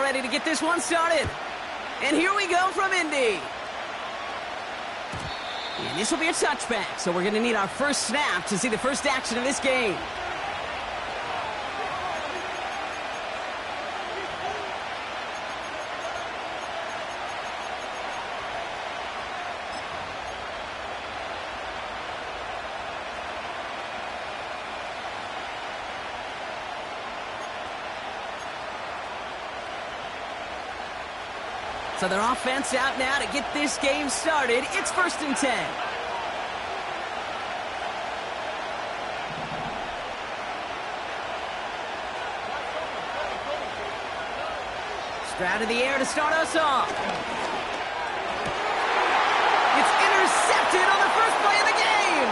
ready to get this one started. And here we go from Indy. And this will be a touchback, so we're going to need our first snap to see the first action of this game. So their offense out now to get this game started. It's 1st and 10. Stroud in the air to start us off. It's intercepted on the first play of the game.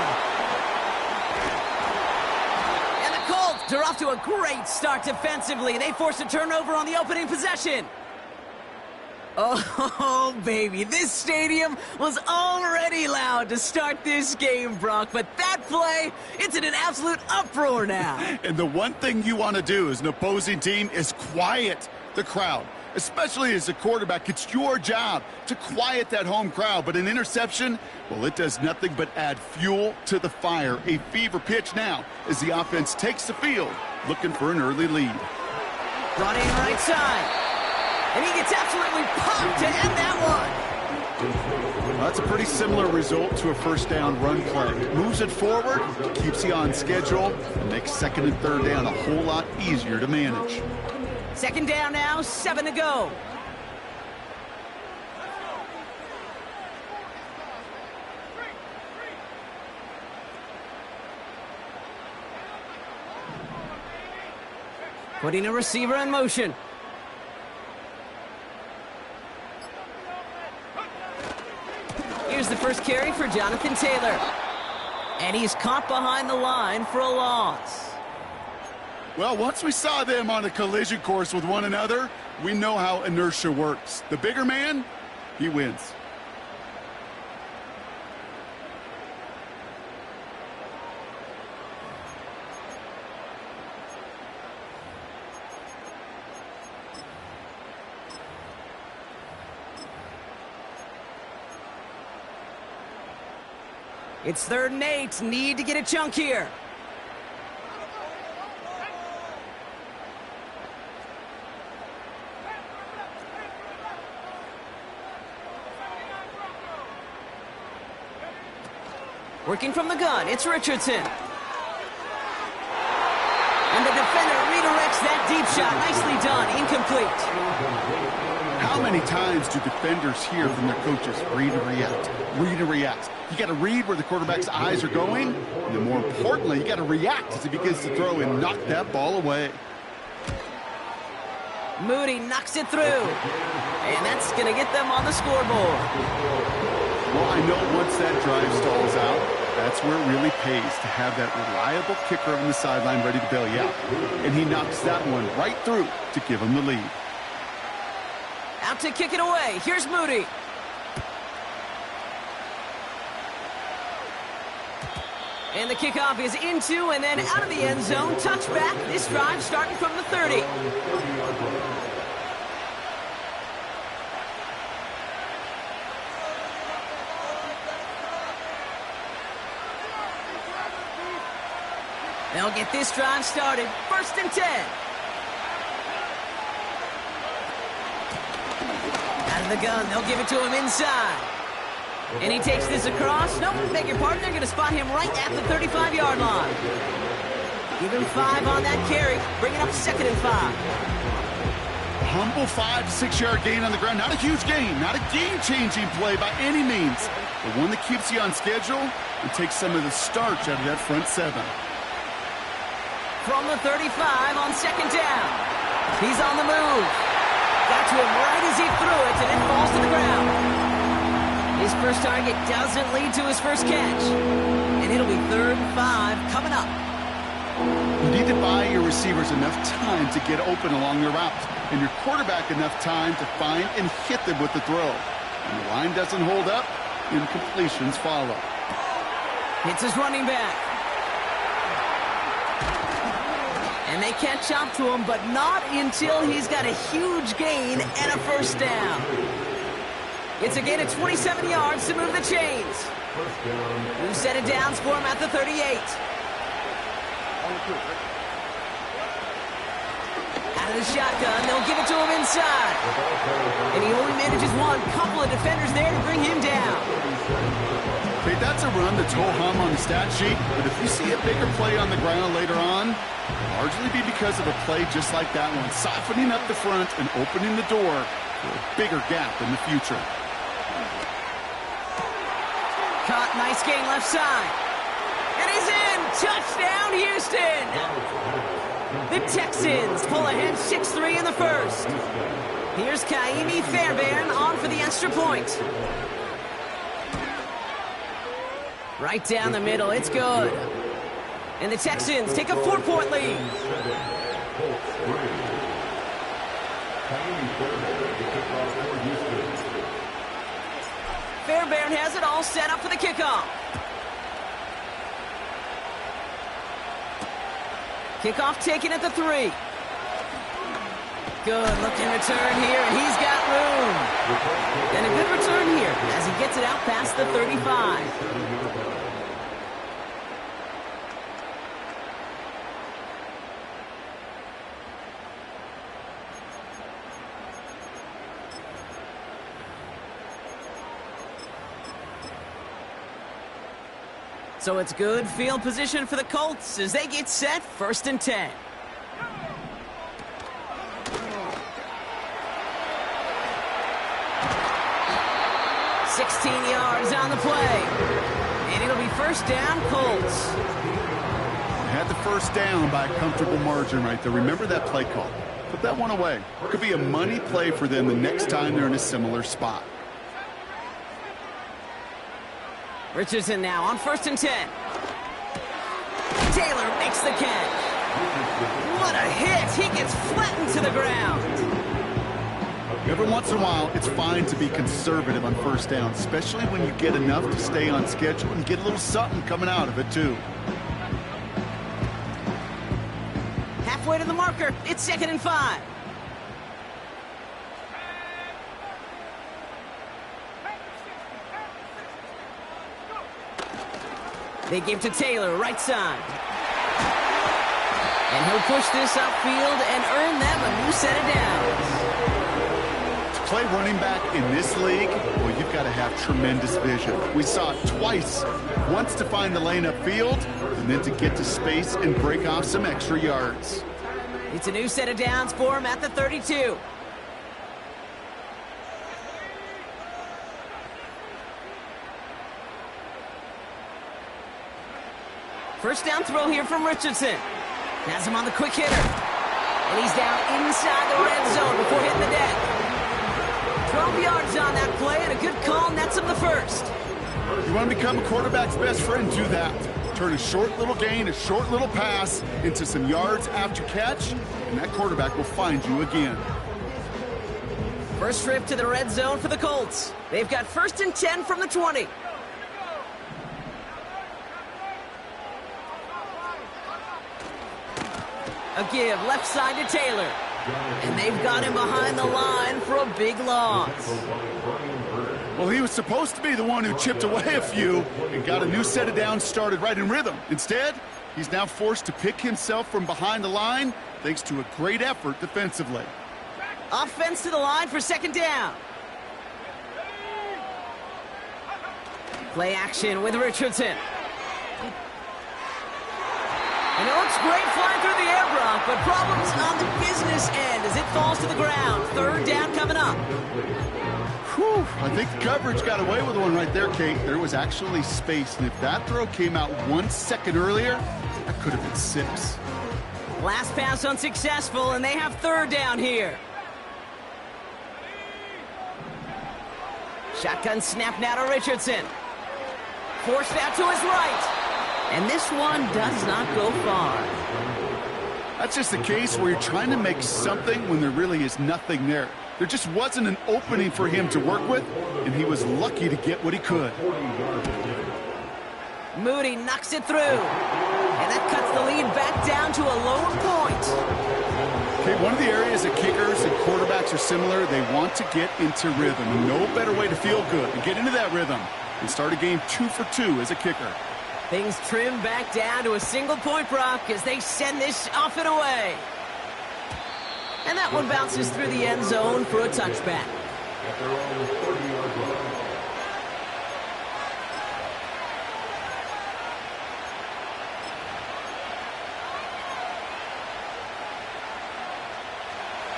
And the Colts are off to a great start defensively. They forced a turnover on the opening possession. Oh, baby, this stadium was already loud to start this game, Brock, but that play, it's in an absolute uproar now. And the one thing you want to do as an opposing team is quiet the crowd, especially as a quarterback. It's your job to quiet that home crowd, but an interception, well, it does nothing but add fuel to the fire. A fever pitch now as the offense takes the field, looking for an early lead. Brought in right side. And he gets absolutely popped to end that one. Well, that's a pretty similar result to a first down run play. Moves it forward, keeps you on schedule, and makes 2nd and 3rd down a whole lot easier to manage. 2nd down now, 7 to go. Putting a receiver in motion. Here's the first carry for Jonathan Taylor. And he's caught behind the line for a loss. Well, once we saw them on a collision course with one another, we know how inertia works. The bigger man, he wins. It's 3rd and 8. Need to get a chunk here. Working from the gun, it's Richardson. And the defender redirects that deep shot. Nicely done. Incomplete. How many times do defenders hear from their coaches, read and react, read and react? You got to read where the quarterback's eyes are going, and then more importantly, you got to react as he begins to throw and knock that ball away. Moody knocks it through, and that's going to get them on the scoreboard. Well, I know once that drive stalls out, that's where it really pays to have that reliable kicker on the sideline ready to bail you out. And he knocks that one right through to give him the lead. Out to kick it away. Here's Moody. And the kickoff is into and then out of the end zone. Touchback. This drive starting from the 30. They'll get this drive started. 1st and 10. Out of the gun. They'll give it to him inside. And he takes this across. Nope, beg your pardon. They're going to spot him right at the 35-yard line. Give him 5 on that carry. Bring it up 2nd and 5. A humble 5 to 6 yard gain on the ground. Not a huge gain. Not a game-changing play by any means. But one that keeps you on schedule and takes some of the starch out of that front 7. From the 35 on 2nd down. He's on the move. Got to him right as he threw it, and it falls to the ground. His first target doesn't lead to his first catch. And it'll be 3rd and 5 coming up. You need to buy your receivers enough time to get open along their route, and your quarterback enough time to find and hit them with the throw. When the line doesn't hold up, incompletions follow. Hits his running back. And they catch up to him, but not until he's got a huge gain and a first down. It's a gain of 27 yards to move the chains. New set of downs for him at the 38. Out of the shotgun, they'll give it to him inside. And he only manages one. Couple of defenders there to bring him down. Okay, that's a run that's ho-hum on the stat sheet, but if you see a bigger play on the ground later on, largely be because of a play just like that one, softening up the front and opening the door for a bigger gap in the future. Caught, nice gain left side. And he's in! Touchdown, Houston! The Texans pull ahead 6-3 in the first. Here's Kaimi Fairbairn on for the extra point. Right down the middle, it's good. And the Texans take a 4-point lead. Fairbairn has it all set up for the kickoff. Kickoff taken at the 3. Good looking return here, and he's got room. And a good return here as he gets it out past the 35. So it's good field position for the Colts as they get set 1st and 10. $16 yards on the play. And it'll be first down, Colts. They had the first down by a comfortable margin right there. Remember that play call. Put that one away. Could be a money play for them the next time they're in a similar spot. Richardson now on 1st and 10. Taylor makes the catch. What a hit. He gets flattened to the ground. Every once in a while, it's fine to be conservative on first down, especially when you get enough to stay on schedule and get a little something coming out of it, too. Halfway to the marker. It's 2nd and 5. They give to Taylor, right side. And he'll push this upfield and earn them a new set of downs. To play running back in this league, well, you've got to have tremendous vision. We saw it twice. Once to find the lane upfield, and then to get to space and break off some extra yards. It's a new set of downs for him at the 32. First down throw here from Richardson. Has him on the quick hitter. And he's down inside the red zone before hitting the deck. 12 yards on that play, and a good call nets him the first. You want to become a quarterback's best friend, do that. Turn a short little gain, a short little pass into some yards after catch, and that quarterback will find you again. First trip to the red zone for the Colts. They've got 1st and 10 from the 20. A give left side to Taylor. And they've got him behind the line for a big loss. Well, he was supposed to be the one who chipped away a few and got a new set of downs started right in rhythm. Instead, he's now forced to pick himself from behind the line thanks to a great effort defensively. Offense to the line for 2nd down. Play action with Richardson. And it looks great flying through the air, Brock, but problems on the business end as it falls to the ground. 3rd down coming up. Whew, I think the coverage got away with one right there, Kate. There was actually space, and if that throw came out 1 second earlier, that could have been 6. Last pass unsuccessful, and they have 3rd down here. Shotgun snap now to Richardson. Forced out to his right. And this one does not go far. That's just the case where you're trying to make something when there really is nothing there. There just wasn't an opening for him to work with, and he was lucky to get what he could. Moody knocks it through. And that cuts the lead back down to a lone point. Okay, one of the areas that kickers and quarterbacks are similar, they want to get into rhythm. And no better way to feel good and get into that rhythm and start a game 2 for 2 as a kicker. Things trim back down to a single point, Brock, as they send this off and away. And that one bounces through the end zone for a touchback.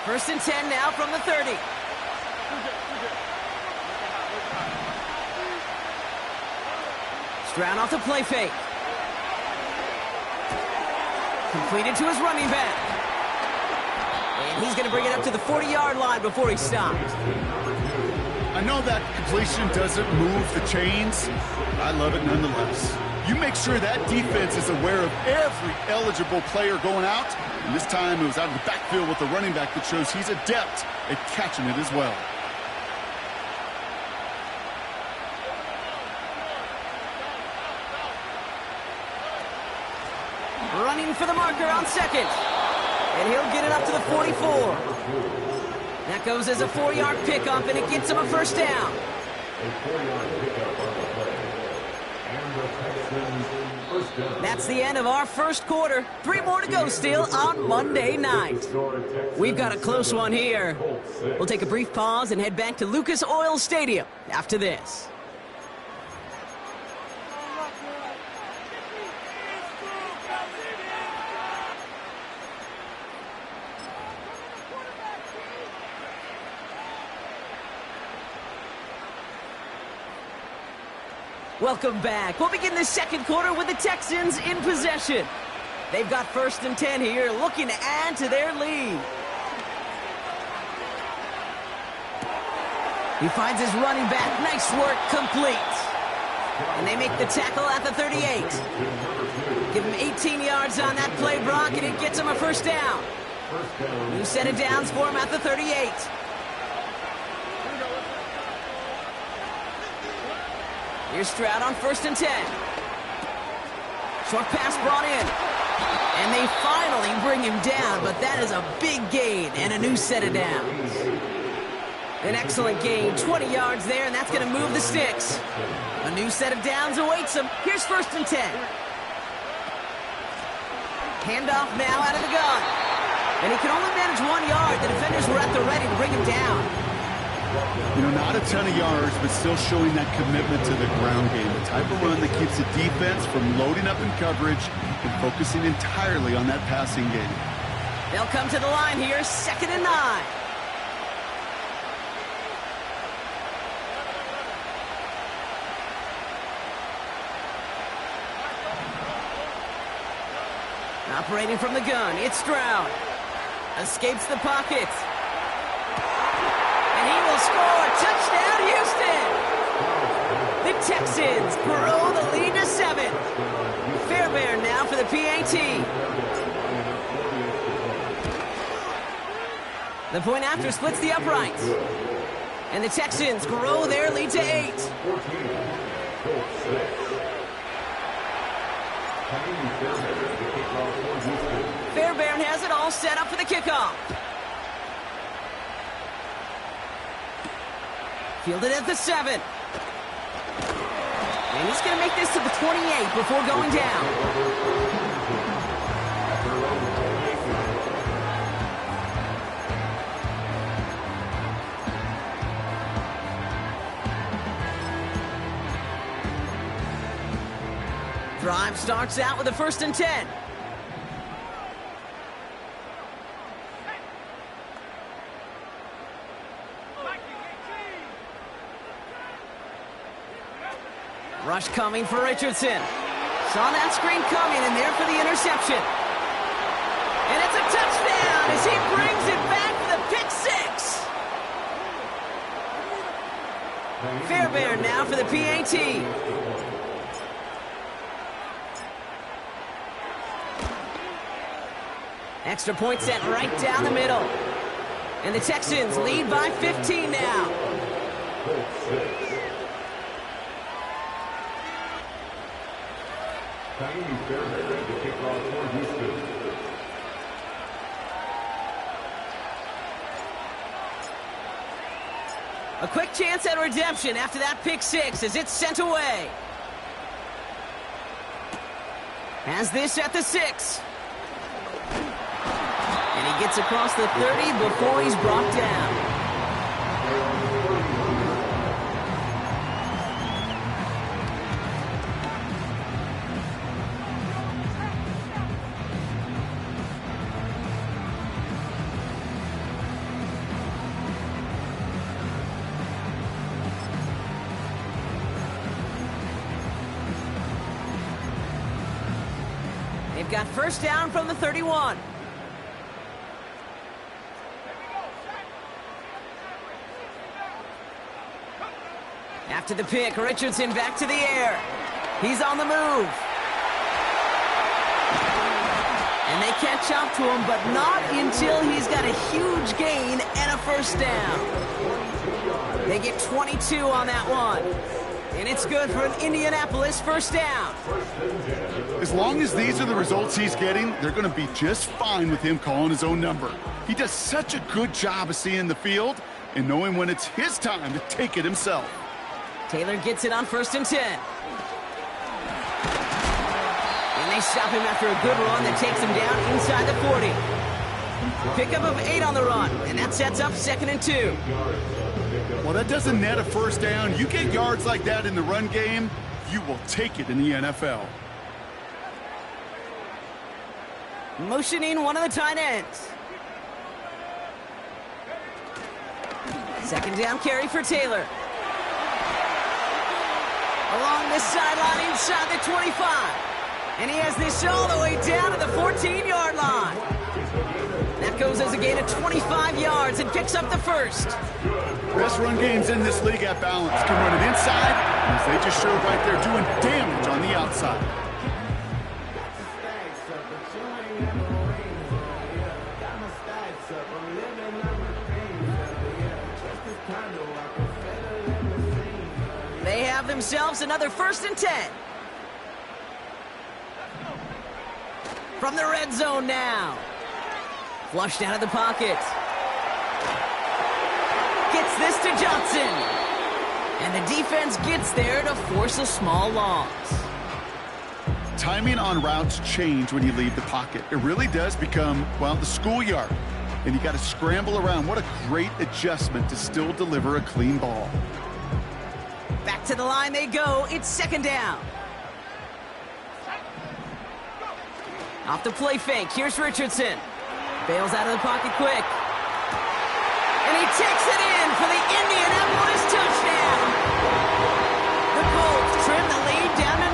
First and 10 now from the 30. Stroud off the play fake. Completed to his running back. And he's going to bring it up to the 40-yard line before he stops. I know that completion doesn't move the chains. I love it nonetheless. You make sure that defense is aware of every eligible player going out. And this time it was out of the backfield with the running back that shows he's adept at catching it as well. Running for the marker on second. And he'll get it up to the 44. That goes as a 4-yard pickup, and it gets him a first down. That's the end of our first quarter. 3 more to go still on Monday night. We've got a close one here. We'll take a brief pause and head back to Lucas Oil Stadium after this. Welcome back. We'll begin the second quarter with the Texans in possession. They've got first and 10 here, looking to add to their lead. He finds his running back. Nice work, complete. And they make the tackle at the 38. Give him 18 yards on that play, Brock, and it gets him a first down. New set of downs for him at the 38. Here's Stroud on first and 10. Short pass brought in. And they finally bring him down, but that is a big gain and a new set of downs. An excellent gain, 20 yards there, and that's going to move the sticks. A new set of downs awaits him. Here's first and 10. Handoff now out of the gun. And he can only manage 1 yard. The defenders were at the ready to bring him down. You know, not a ton of yards, but still showing that commitment to the ground game. The type of run that keeps the defense from loading up in coverage and focusing entirely on that passing game. They'll come to the line here, 2nd and 9. Operating from the gun, it's Stroud. Escapes the pocket. And he will score. Touchdown, Houston! The Texans grow the lead to 7. Fairbairn now for the PAT. The point after splits the uprights. And the Texans grow their lead to 8. Fairbairn has it all set up for the kickoff. Fielded at the 7. And he's going to make this to the 28 before going down. Drive starts out with a 1st and 10. Rush coming for Richardson. Saw that screen coming, and there for the interception. And it's a touchdown as he brings it back for the pick 6. Fairbairn now for the PAT. Extra point set right down the middle. And the Texans lead by 15 now. A quick chance at redemption after that pick six as it's sent away. Has this at the 6. And he gets across the 30 before he's brought down. They've got first down from the 31. After the pick, Richardson back to the air. He's on the move. And they catch up to him, but not until he's got a huge gain and a first down. They get 22 on that one. And it's good for an Indianapolis first down. As long as these are the results he's getting, they're going to be just fine with him calling his own number. He does such a good job of seeing the field and knowing when it's his time to take it himself. Taylor gets it on 1st and 10. And they stop him after a good run that takes him down inside the 40. Pickup of 8 on the run, and that sets up 2nd and 2. Well, that doesn't net a first down. You get yards like that in the run game, you will take it in the NFL. Motioning one of the tight ends. 2nd down carry for Taylor. Along this sideline inside the 25. And he has this all the way down to the 14-yard line. That goes as a gain of 25 yards and picks up the first. Best run games in this league at balance can run it inside, as they just showed right there doing damage on the outside. They have themselves another 1st and 10. From the red zone now. Flushed out of the pocket. Gets this to Johnson. And the defense gets there to force a small loss. Timing on routes change when you leave the pocket. It really does become, well, the schoolyard. And you got to scramble around. What a great adjustment to still deliver a clean ball. Back to the line they go. It's 2nd down. Off the play fake. Here's Richardson. Bails out of the pocket quick. And he takes it in for the Indianapolis touchdown. The Colts trim the lead down to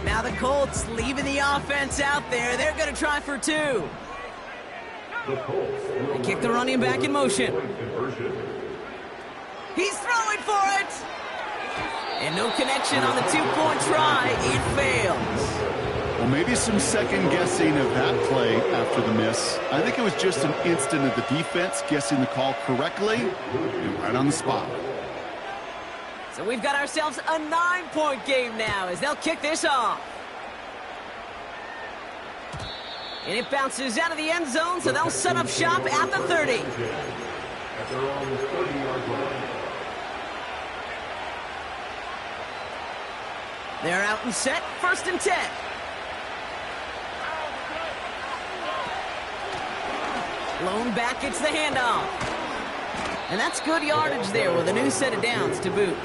9. Now the Colts leaving the offense out there. They're going to try for 2. They kick the running back in motion. He's throwing for it! And no connection on the 2-point try. It fails. Well, maybe some second guessing of that play after the miss. I think it was just an instant of the defense guessing the call correctly and right on the spot. So we've got ourselves a 9-point game now as they'll kick this off. And it bounces out of the end zone, so they'll set up shop at the 30. They're out and set, 1st and 10. Lone back gets the handoff. And that's good yardage there with a new set of downs to boot.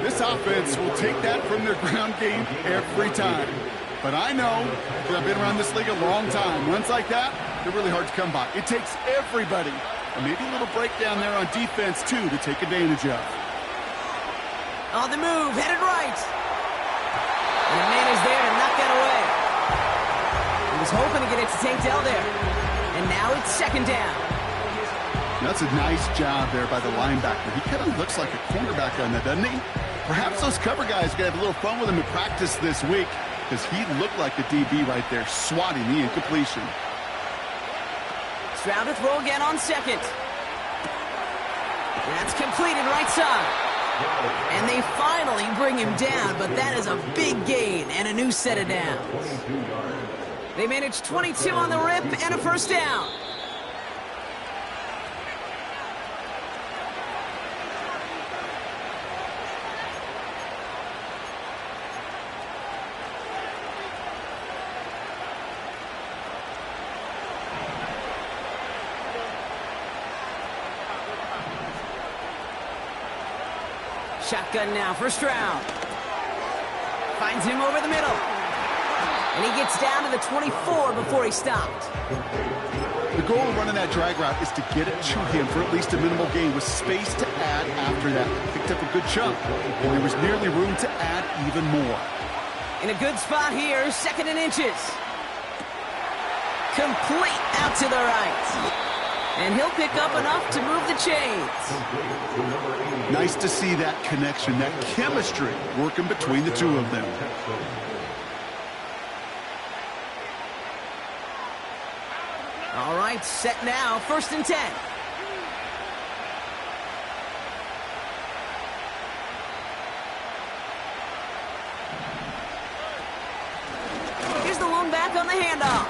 This offense will take that from their ground game every time. But I know, because I've been around this league a long time, runs like that, they're really hard to come by. It takes everybody, and maybe a little breakdown there on defense, too, to take advantage of. On the move, headed right. And the man is there to knock that away. He was hoping to get it to Tank Dell there. And now it's 2nd down. That's a nice job there by the linebacker. He kind of looks like a cornerback on that, doesn't he? Perhaps those cover guys are going to have a little fun with him in practice this week. because he looked like a DB right there, swatting the incompletion. Stroud to throw again on second. That's completed right side. And they finally bring him down, but that is a big gain and a new set of downs. They managed 22 on the rip and a first down. Shotgun now for Stroud. Finds him over the middle. And he gets down to the 24 before he stopped. The goal of running that drag route is to get it to him for at least a minimal gain with space to add after that. Picked up a good chunk, and there was nearly room to add even more. In a good spot here, second and inches. Complete out to the right. And he'll pick up enough to move the chains. Nice to see that connection, that chemistry working between the two of them. All right, set now, 1st and 10. Here's the lone back on the handoff.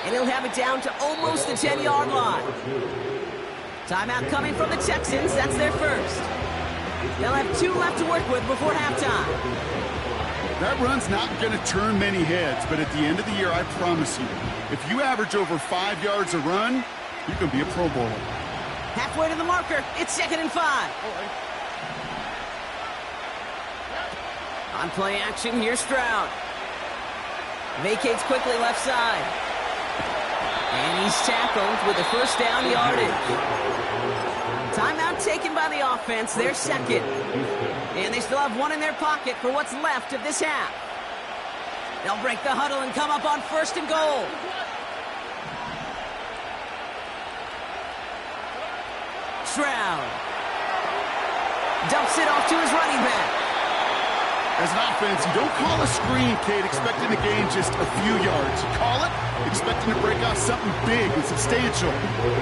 And he'll have it down to almost the 10-yard line. Timeout coming from the Texans. That's their first. They'll have 2 left to work with before halftime. That run's not going to turn many heads, but at the end of the year, I promise you, if you average over 5 yards a run, you're going to be a Pro Bowler. Halfway to the marker. It's 2nd and 5. On play action, here's Stroud. Vacates quickly left side. And he's tackled with a first down yardage. Timeout taken by the offense, their second. And they still have 1 in their pocket for what's left of this half. They'll break the huddle and come up on 1st and goal. Stroud dumps it off to his running back. As an offense, you don't call a screen, Kate, expecting to gain just a few yards. You call it expecting to break off something big and substantial.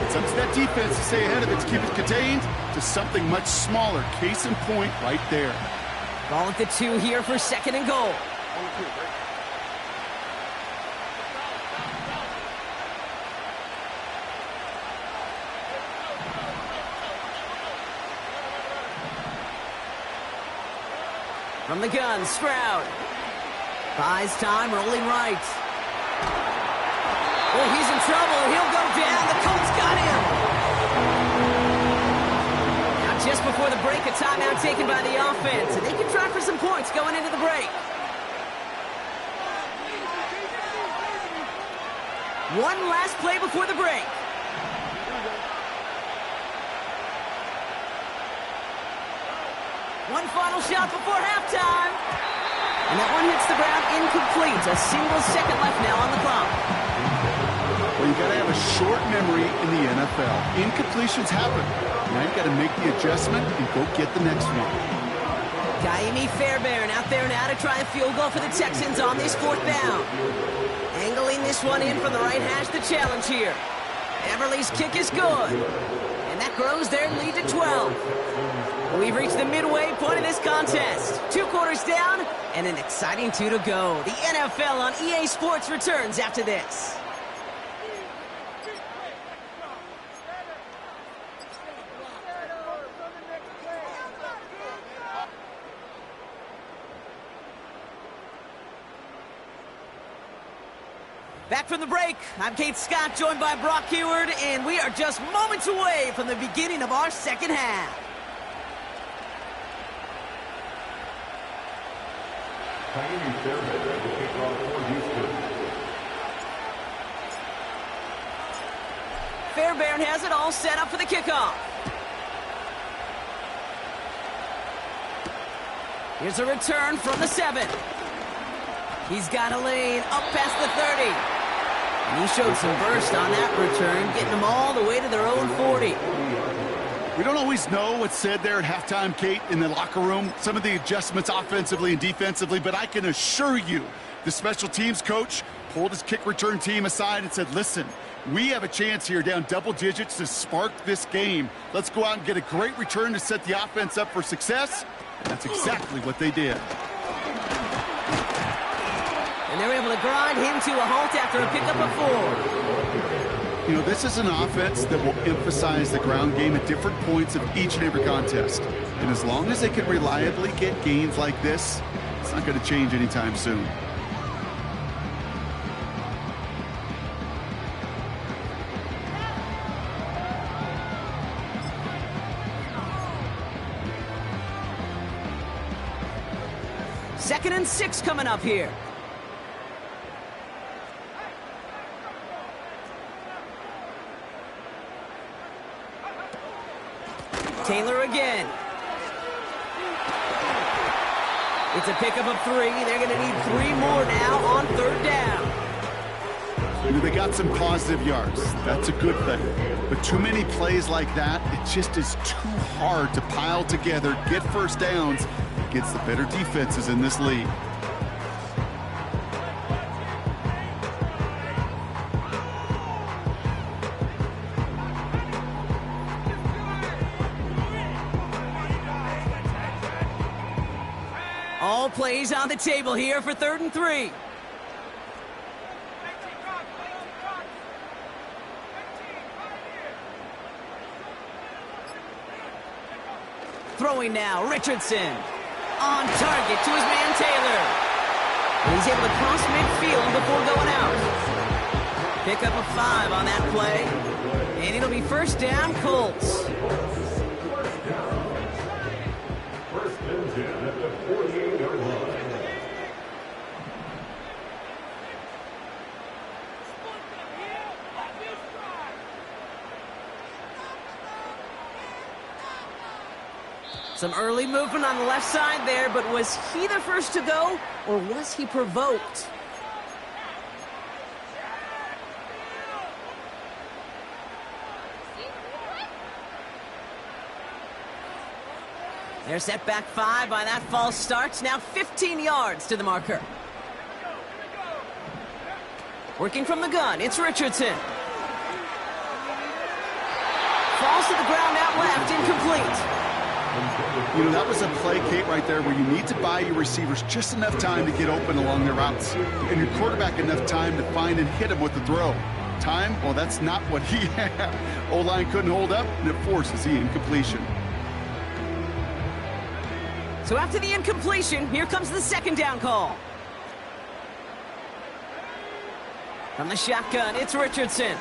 It's up to that defense to stay ahead of it, to keep it contained to something much smaller. Case in point right there. Ball at the 2 here for 2nd and goal. From the gun, Stroud. Buys time, rolling right. Oh, he's in trouble. He'll go down. The Colts got him. Now, just before the break, a timeout taken by the offense. And they can try for some points going into the break. One last play before the break. One final shot before halftime. And that one hits the ground incomplete. A single second left now on the clock. Well, you got to have a short memory in the NFL. Incompletions happen. Now you got to make the adjustment and go get the next one. Kaimi Fairbairn out there now to try a field goal for the Texans on this 4th down. Angling this one in from the right hash, the challenge here. Everly's kick is good. And that grows their lead to 12. We've reached the midway point of this contest. 2 quarters down and an exciting 2 to go. The NFL on EA Sports returns after this. Back from the break, I'm Kate Scott, joined by Brock Heward, and we are just moments away from the beginning of our second half. Fairbairn has it all set up for the kickoff. Here's a return from the 7. He's got a lane up past the 30. And he showed some burst on that return, getting them all the way to their own 40. We don't always know what's said there at halftime, Kate, in the locker room. Some of the adjustments offensively and defensively, but I can assure you the special teams coach pulled his kick return team aside and said, listen, we have a chance here down double digits to spark this game. Let's go out and get a great return to set the offense up for success. And that's exactly what they did. And they were able to grind him to a halt after a pickup of 4. You know, this is an offense that will emphasize the ground game at different points of each and every contest. And as long as they can reliably get gains like this, it's not going to change anytime soon. Second and 6 coming up here. Taylor again. It's a pickup of 3. They're going to need 3 more now on 3rd down. They got some positive yards. That's a good thing. But too many plays like that, it just is too hard to pile together, get first downs against the better defenses in this league. All plays on the table here for 3rd and 3. Throwing now, Richardson. On target to his man Taylor. And he's able to cross midfield before going out. Pick up a 5 on that play. And it'll be 1st down, Colts. First and 10 at the 48-yard line. Some early movement on the left side there, but was he the first to go, or was he provoked? They're set back 5 by that false start. Now 15 yards to the marker. Working from the gun, it's Richardson. Falls to the ground out left, incomplete. You know, that was a play, Kate, right there where you need to buy your receivers just enough time to get open along their routes. And your quarterback enough time to find and hit him with the throw. Time, well, that's not what he had. O-line couldn't hold up, and it forces the incompletion. So after the incompletion, here comes the 2nd down call. From the shotgun, it's Richardson.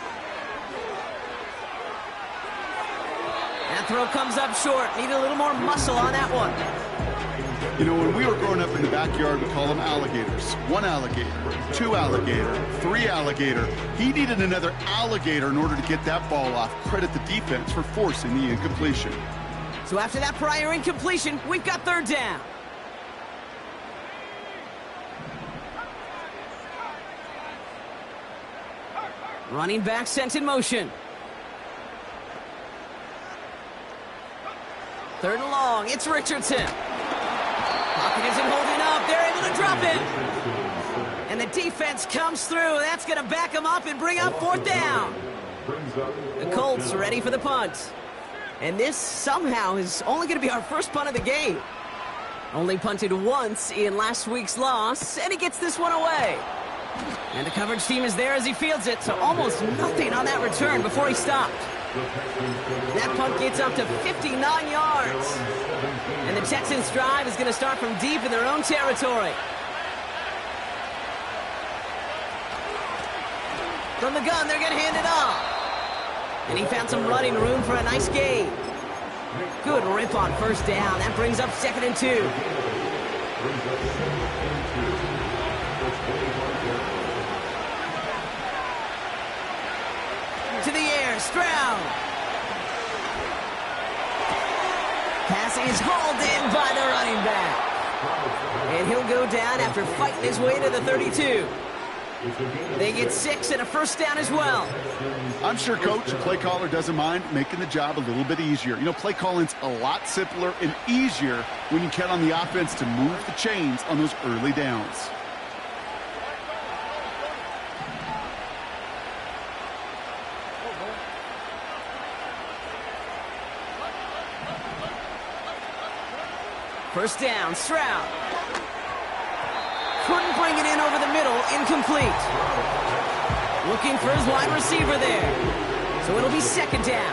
That throw comes up short. Need a little more muscle on that one. You know, when we were growing up in the backyard, we call them alligators. 1 alligator, 2 alligator, 3 alligator. He needed another alligator in order to get that ball off. Credit the defense for forcing the incompletion. So after that prior incompletion, we've got 3rd down. Running back sent in motion. 3rd and long, it's Richardson. Pocket isn't holding up. They're able to drop it. And the defense comes through. That's going to back them up and bring up 4th down. The Colts are ready for the punt. And this somehow is only going to be our first punt of the game. Only punted once in last week's loss, and he gets this one away. And the coverage team is there as he fields it, so almost nothing on that return before he stopped. That punt gets up to 59 yards. And the Texans' drive is going to start from deep in their own territory. From the gun, they're going to hand it off. And he found some running room for a nice gain. Good rip on 1st down. That brings up 2nd and 2. To the air, Stroud. Pass is hauled in by the running back. And he'll go down after fighting his way to the 32. They get 6 and a first down as well. I'm sure Coach, the play caller, doesn't mind making the job a little bit easier. You know, play calling's a lot simpler and easier when you count on the offense to move the chains on those early downs. First down, Stroud. Couldn't bring it in over the middle, incomplete. Looking for his wide receiver there. So it'll be second down.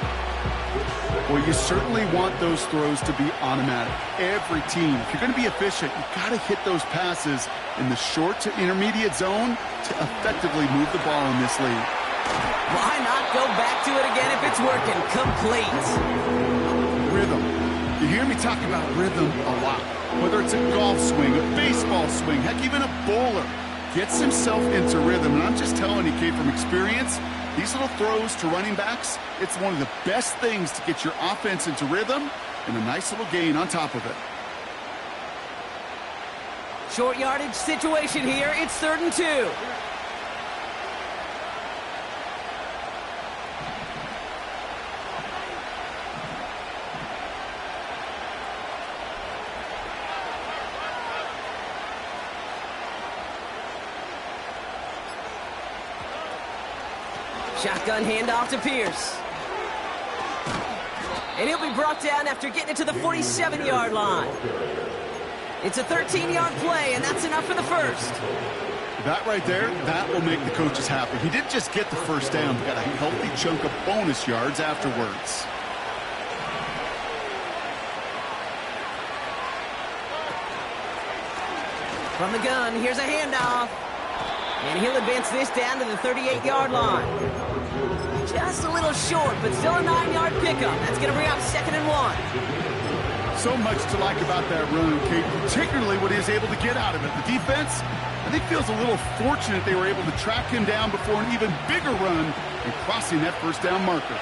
Well, you certainly want those throws to be automatic. Every team, if you're going to be efficient, you've got to hit those passes in the short to intermediate zone to effectively move the ball in this league. Why not go back to it again if it's working? Complete. Rhythm. You hear me talk about rhythm a lot. Whether it's a golf swing, a baseball swing, heck, even a bowler gets himself into rhythm. And I'm just telling you, Kate, from experience, these little throws to running backs, it's one of the best things to get your offense into rhythm and a nice little gain on top of it. Short yardage situation here. It's 3rd and 2. Shotgun handoff to Pierce. And he'll be brought down after getting it to the 47-yard line. It's a 13-yard play, and that's enough for the first. That right there, that will make the coaches happy. He didn't just get the first down, he got a healthy chunk of bonus yards afterwards. From the gun, here's a handoff. And he'll advance this down to the 38-yard line. Just a little short, but still a 9-yard pickup. That's going to bring up 2nd and 1. So much to like about that run, Kate, particularly what he was able to get out of it. The defense, I think, feels a little fortunate they were able to track him down before an even bigger run and crossing that first down marker.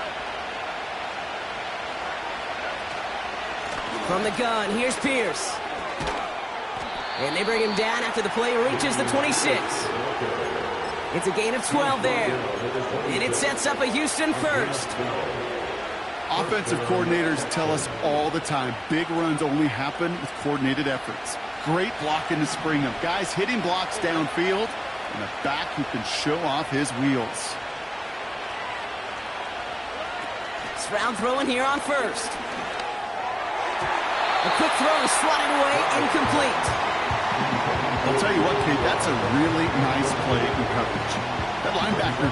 From the gun, here's Pierce. And they bring him down after the play reaches the 26. It's a gain of 12 there. And it sets up a Houston first. Offensive coordinators tell us all the time, big runs only happen with coordinated efforts. Great blocking to spring them. Guys hitting blocks downfield, and a back who can show off his wheels. Stroud throwing here on first. A quick throw is swatted away, incomplete. I'll tell you what, Kate, that's a really nice play in coverage. That linebacker